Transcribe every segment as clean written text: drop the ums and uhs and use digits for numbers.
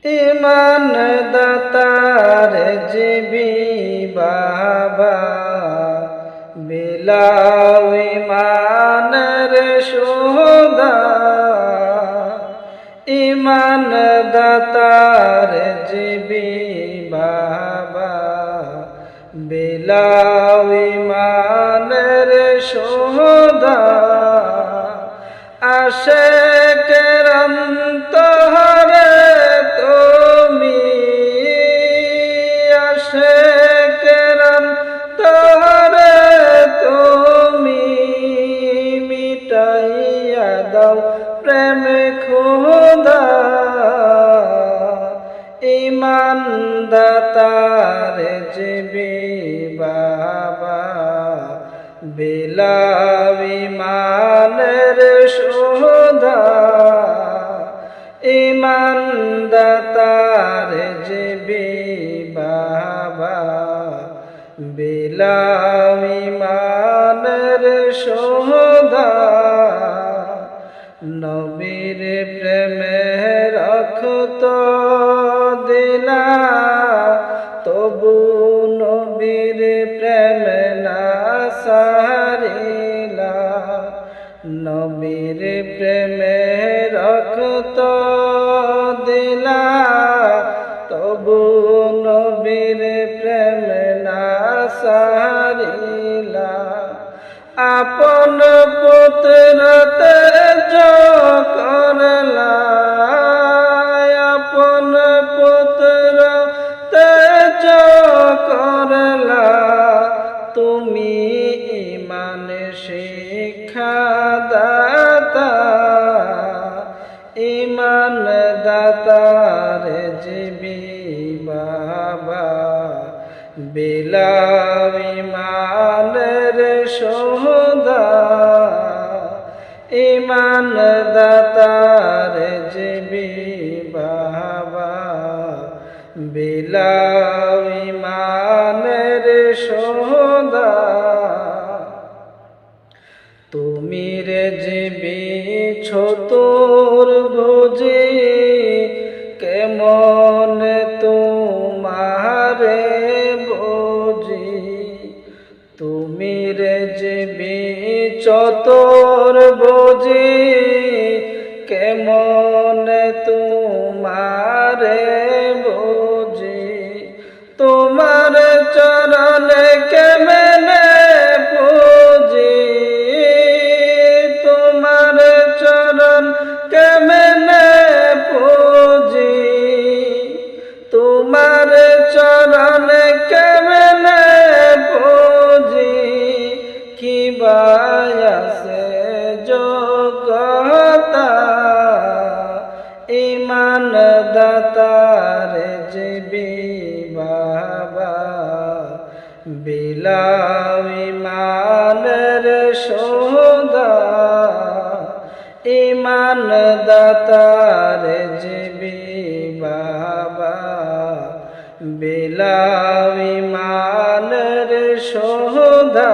ইমান দাতার জিবি বাবা বিলাও ইমানের সুদা। ইমান দাতার জিবি বাবা বিলাও ইমানের সুদা। আশিকের অন্তরে তুমি, আশিকের অন্তরে তুমি মিটাইয়া দাও প্রেম খুদা। ইমান দাতার জিবি বাবা বিলাও ইমানের সুদা। ইমান দাতার জিবি বাবা বিলাও ইমানের সুদা। নবীর প্রেমে রাখত দিলা, তবু নবীর প্রেম না সারিলা। নবীর প্রেমে রাখত দিলা, তবু নবীর প্রেম না সারিলা। আপন পুত্র তেজ করলা, আপন পুত্র তেজ করলা। তুমি ইমান শিক্ষা দাতা, ইমান দাতার জিবি বাবা বিলাও ইমানের সুদা। ইমান দাতার জিবি বাবা বিলাও ইমানের সুদা। তুমি রে জিবি ছোটর বুঝি, কেমন তোমারে বুঝি। তুমি রে জিবি চতর বুঝি, কেমন তোমারে বুঝি। তোমার চরণে কেমনে পুজি, তোমার চরণ কেমনে পুজি। তোমার চরণ কেমনে পুজি, কি বায়াসে যোগ্যতা। ইমান দাতার জিবি বাবা বিলাও ইমানের সুদা। ইমান দাতার জিবি বাবা বিলাও ইমানের সুদা।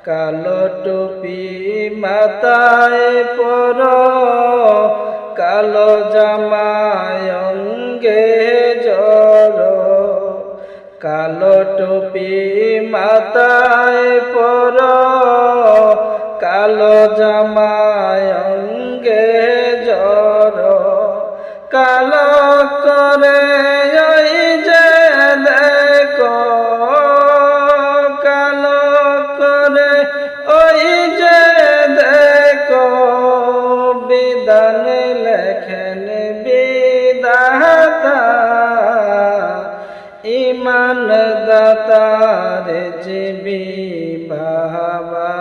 কালো টুপি মাথায় পর, কালো জামায় অঙ্গে জড়। কালো টুপি মাথায় পর, কালো জামায় অঙ্গে জড়। কালো করে ওই যে দেখো, কালো করে ওই যে দেখো। বিধান লেখেন বিধাতা, ইমান দাতার জিবি বাবা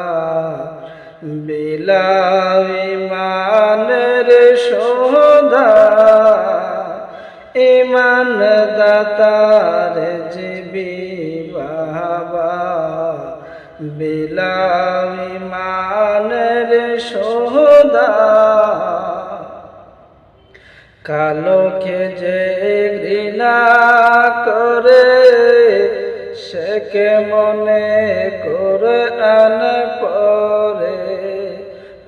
বিলাও ইমানের সুদা। ইমান দাতার জিবি বাবা বিলাও ইমানের সুদা। কালোকে যে ঘৃণা করে, সে কে মনে কোরআন পড়ে।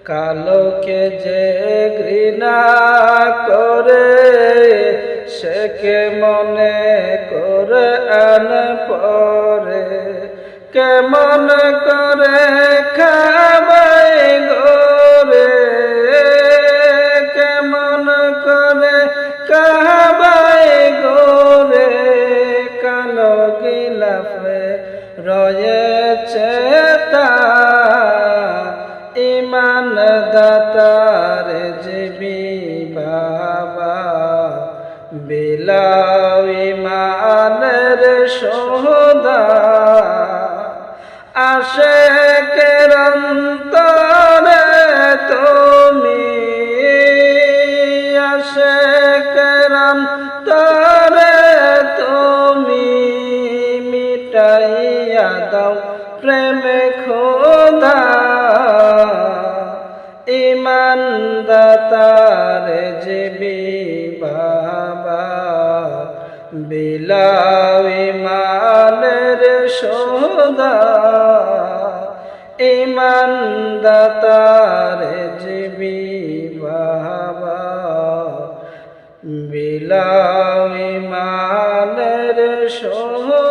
কালোকে যে ঘৃণা করে, কে মনে করে আন পরে কেমন করে খাবাই গোরে কেমন করে খাবাই গোরে কালো গিলাফে রয়েছে তা ইমান দাতার জিবি বাবা বিলাও ইমানের সৌদা আশিকের অন্তরে তুমি আশিকের অন্তরে তুমি মিটাইয়া দাও প্রেম খোদা ইমান দাতার জিবি বাবা বিলাও ইমানের সৌদা ইমান দাতার জিবি বাবা বিলাও ইমানের সৌদা